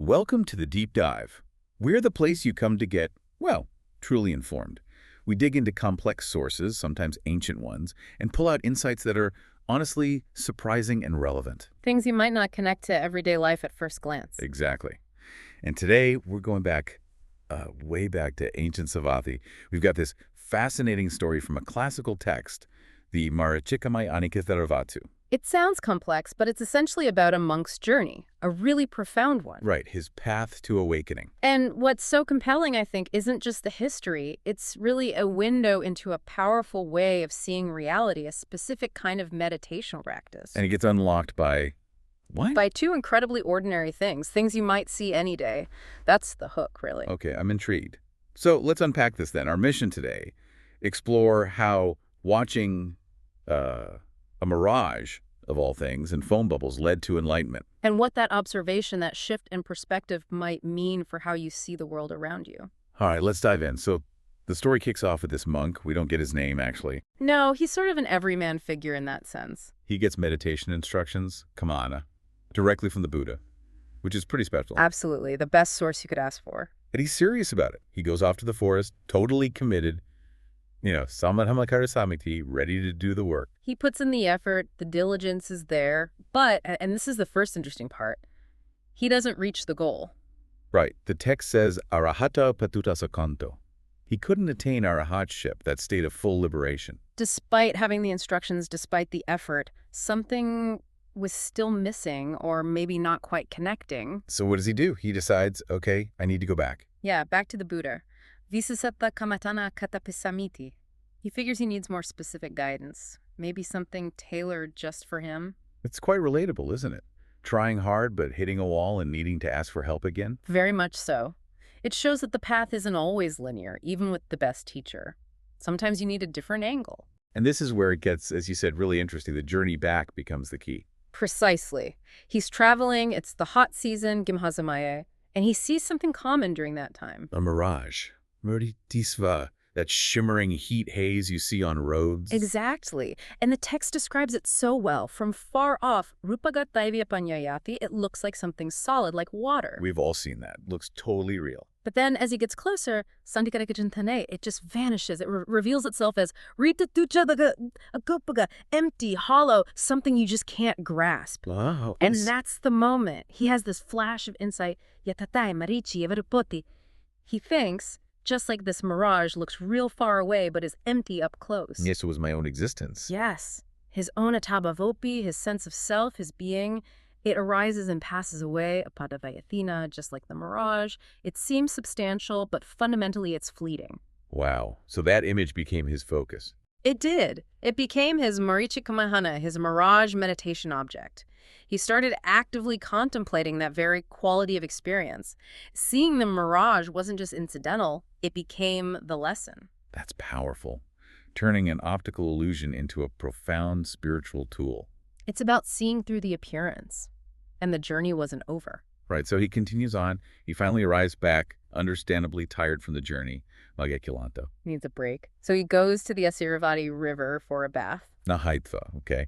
Welcome to the Deep Dive. We're the place you come to get, well, truly informed. We dig into complex sources, sometimes ancient ones, and pull out insights that are, honestly, surprising and relevant. Things you might not connect to everyday life at first glance. Exactly. And today, we're going back, way back to ancient Savatthi. We've got this fascinating story from a classical text, the Marīcikammaṭṭhānikattheravatthu. It sounds complex, but it's essentially about a monk's journey, a really profound one. Right, his path to awakening. And what's so compelling, I think, isn't just the history. It's really a window into a powerful way of seeing reality, a specific kind of meditation practice. And it gets unlocked by what? By two incredibly ordinary things you might see any day. That's the hook, really. Okay, I'm intrigued. So let's unpack this then. Our mission today, explore how watching a mirage, of all things, and foam bubbles led to enlightenment. And what that observation, that shift in perspective might mean for how you see the world around you. All right, let's dive in. So the story kicks off with this monk. We don't get his name, actually. No, he's sort of an everyman figure in that sense. He gets meditation instructions, kamana, directly from the Buddha, which is pretty special. Absolutely, the best source you could ask for. And he's serious about it. He goes off to the forest, totally committed, samadhammakarsamiti, ready to do the work. He puts in the effort, the diligence is there, but, and this is the first interesting part, he doesn't reach the goal. Right. The text says, arahata patutasakanto. He couldn't attain arahatship, that state of full liberation. Despite having the instructions, despite the effort, something was still missing or maybe not quite connecting. So what does he do? He decides, okay, I need to go back. Yeah, back to the Buddha. Marīcikammaṭṭhānikattheravatthu. He figures he needs more specific guidance, maybe something tailored just for him. It's quite relatable, isn't it? Trying hard but hitting a wall and needing to ask for help again? Very much so. It shows that the path isn't always linear, even with the best teacher. Sometimes you need a different angle. And this is where it gets, as you said, really interesting. The journey back becomes the key. Precisely. He's traveling, it's the hot season, Gimhazamaye, and he sees something common during that time. A mirage. Murti, that shimmering heat haze you see on roads. Exactly. And the text describes it so well. From far off, Rupagattaivyapanyayati, it looks like something solid, like water. We've all seen that. Looks totally real. But then, as he gets closer, Santikarikajantane, it just vanishes. It reveals itself as Ritatuchadaga, empty, hollow, something you just can't grasp. Wow. And that's the moment. He has this flash of insight. Yatatai, Marici, Everupoti. He thinks, just like this mirage looks real far away but is empty up close. Yes, it was my own existence. Yes. His own atabavopi, his sense of self, his being, it arises and passes away, apadavayathina, just like the mirage. It seems substantial, but fundamentally it's fleeting. Wow. So that image became his focus. It did. It became his Marīcikammaṭṭhānika, his mirage meditation object. He started actively contemplating that very quality of experience. Seeing the mirage wasn't just incidental, it became the lesson. That's powerful. Turning an optical illusion into a profound spiritual tool. It's about seeing through the appearance. And the journey wasn't over. Right, so he continues on. He finally arrives back, understandably tired from the journey. Magakilanto. Needs a break. So he goes to the Asiravati River for a bath. Nahaitva, okay.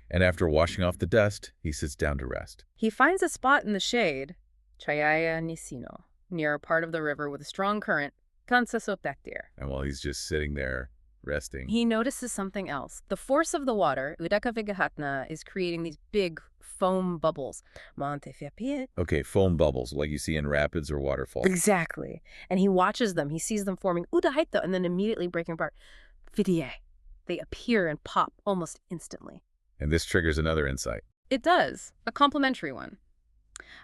And after washing off the dust, he sits down to rest. He finds a spot in the shade, Chayaya Nisino, near a part of the river with a strong current, Kansasoptaktir. And while he's just sitting there, resting, he notices something else. The force of the water, Udakavigahatna, is creating these big foam bubbles. Okay, foam bubbles, like you see in rapids or waterfalls. Exactly. And he watches them. He sees them forming Udahaita and then immediately breaking apart. Vidye. They appear and pop almost instantly. And this triggers another insight. It does. A complementary one.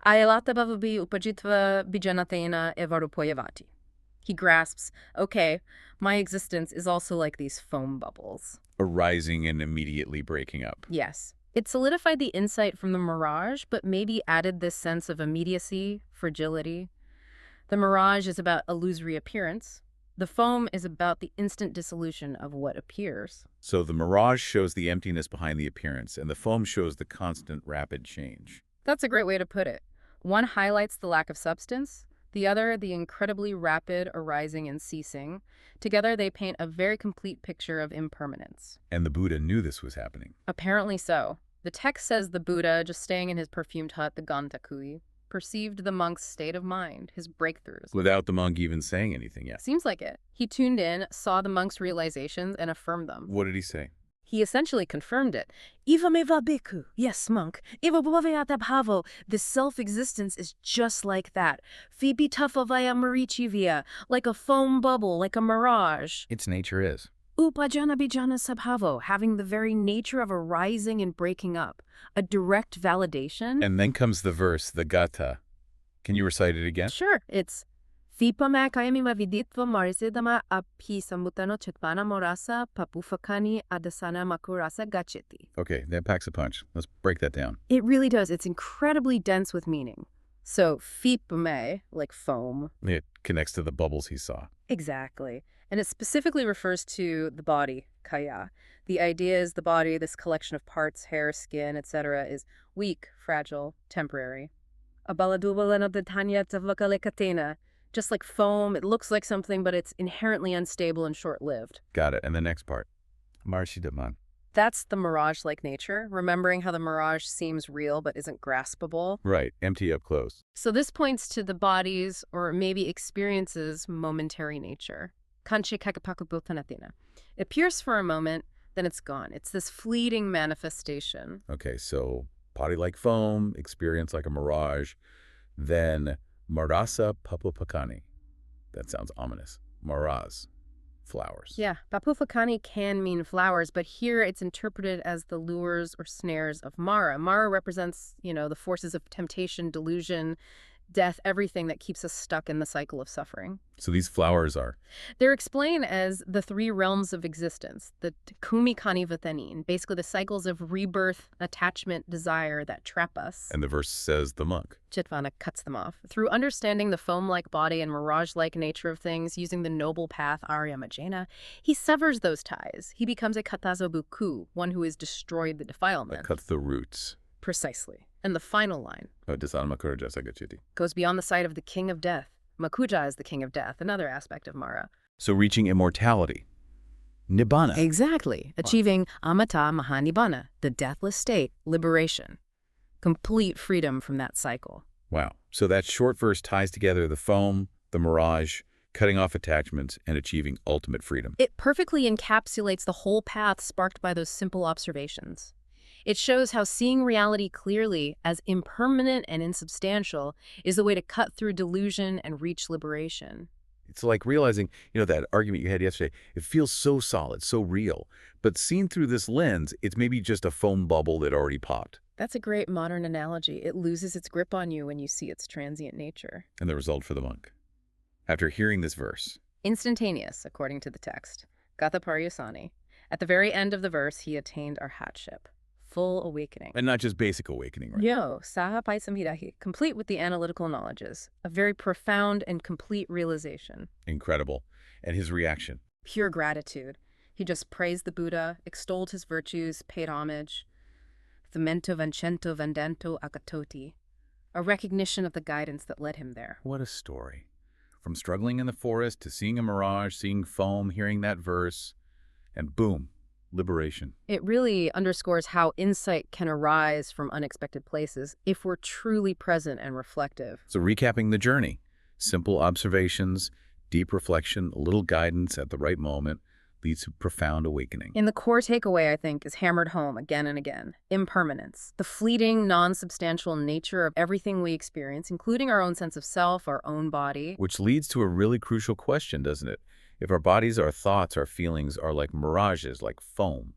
Ayalatabavabi upajitva bijanatena evarupoyavati. He grasps, okay, my existence is also like these foam bubbles. Arising and immediately breaking up. Yes. It solidified the insight from the mirage, but maybe added this sense of immediacy, fragility. The mirage is about illusory appearance. The foam is about the instant dissolution of what appears. So the mirage shows the emptiness behind the appearance, and the foam shows the constant, rapid change. That's a great way to put it. One highlights the lack of substance, the other the incredibly rapid arising and ceasing. Together they paint a very complete picture of impermanence. And the Buddha knew this was happening. Apparently so. The text says the Buddha, just staying in his perfumed hut, the Gantakui, perceived the monk's state of mind, his breakthroughs. Without the monk even saying anything yet. Seems like it. He tuned in, saw the monk's realizations, and affirmed them. What did he say? He essentially confirmed it. Ivameva bhikkhu. Yes, monk. Ivabhavayata bhavo. This self-existence is just like that. Vibhitafavaya maricivia. Like a foam bubble, like a mirage. Its nature is. Upajana bijana sabhavo. Having the very nature of arising and breaking up. A direct validation. And then comes the verse, the gatha. Can you recite it again? Sure. It's Vipama kayamima viditva marisidama aphisamutano chitpana morasa papufakani adasana makurasa gachiti. Okay, that packs a punch. Let's break that down. It really does. It's incredibly dense with meaning. So, vipame, like foam. It connects to the bubbles he saw. Exactly. And it specifically refers to the body, kaya. The idea is the body, this collection of parts, hair, skin, etc., is weak, fragile, temporary. Abaladubalanadhanyattavakalekattena. Just like foam, it looks like something, but it's inherently unstable and short-lived. Got it. And the next part. Marīcikammaṭṭhānika. That's the mirage-like nature, remembering how the mirage seems real but isn't graspable. Right. Empty up close. So this points to the body's, or maybe experiences, momentary nature. It appears for a moment, then it's gone. It's this fleeting manifestation. Okay, so body like foam, experience like a mirage, then marasa papupakani. That sounds ominous. Maraz, flowers. Yeah, papufakani can mean flowers, but here it's interpreted as the lures or snares of Mara. Mara represents, the forces of temptation, delusion, death, everything that keeps us stuck in the cycle of suffering. So these flowers are? They're explained as the three realms of existence, the kumikani vatenin, basically the cycles of rebirth, attachment, desire that trap us. And the verse says the monk. Chitvana cuts them off. Through understanding the foam-like body and mirage-like nature of things, using the noble path Aryamajana, he severs those ties. He becomes a katazobuku, one who has destroyed the defilement. That cuts the roots. Precisely. And the final line goes beyond the sight of the king of death. Makuja is the king of death, another aspect of Mara. So reaching immortality. Nibbana. Exactly. Achieving amata mahanibbana, the deathless state, liberation. Complete freedom from that cycle. Wow. So that short verse ties together the foam, the mirage, cutting off attachments, and achieving ultimate freedom. It perfectly encapsulates the whole path sparked by those simple observations. It shows how seeing reality clearly as impermanent and insubstantial is the way to cut through delusion and reach liberation. It's like realizing, that argument you had yesterday, it feels so solid, so real. But seen through this lens, it's maybe just a foam bubble that already popped. That's a great modern analogy. It loses its grip on you when you see its transient nature. And the result for the monk. After hearing this verse. Instantaneous, according to the text. Gatha Paryasani. At the very end of the verse, he attained arhatship. Full awakening. And not just basic awakening, right? Yo, saha paisamhidahi, complete with the analytical knowledges. A very profound and complete realization. Incredible. And his reaction? Pure gratitude. He just praised the Buddha, extolled his virtues, paid homage. Themento vancento vendento akatoti. A recognition of the guidance that led him there. What a story. From struggling in the forest to seeing a mirage, seeing foam, hearing that verse, and boom. Liberation. It really underscores how insight can arise from unexpected places if we're truly present and reflective. So recapping the journey, simple observations, deep reflection, a little guidance at the right moment leads to profound awakening. And the core takeaway, I think, is hammered home again and again. Impermanence. The fleeting, non-substantial nature of everything we experience, including our own sense of self, our own body. Which leads to a really crucial question, doesn't it? If our bodies, our thoughts, our feelings are like mirages, like foam,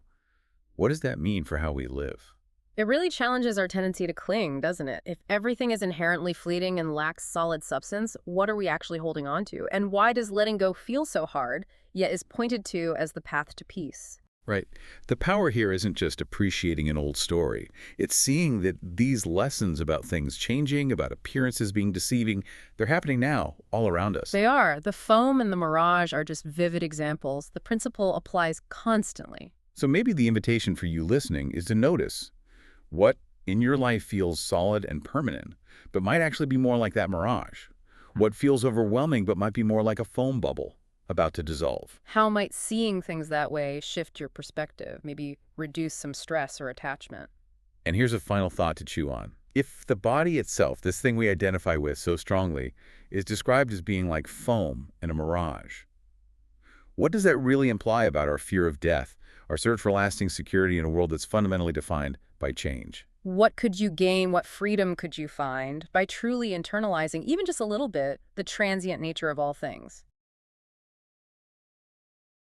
what does that mean for how we live? It really challenges our tendency to cling, doesn't it? If everything is inherently fleeting and lacks solid substance, what are we actually holding on to? And why does letting go feel so hard, yet is pointed to as the path to peace? Right. The power here isn't just appreciating an old story. It's seeing that these lessons about things changing, about appearances being deceiving, they're happening now, all around us. They are. The foam and the mirage are just vivid examples. The principle applies constantly. So maybe the invitation for you listening is to notice what in your life feels solid and permanent, but might actually be more like that mirage. What feels overwhelming, but might be more like a foam bubble about to dissolve. How might seeing things that way shift your perspective, maybe reduce some stress or attachment? And here's a final thought to chew on. If the body itself, this thing we identify with so strongly, is described as being like foam in a mirage, what does that really imply about our fear of death, our search for lasting security in a world that's fundamentally defined by change? What could you gain? What freedom could you find by truly internalizing, even just a little bit, the transient nature of all things?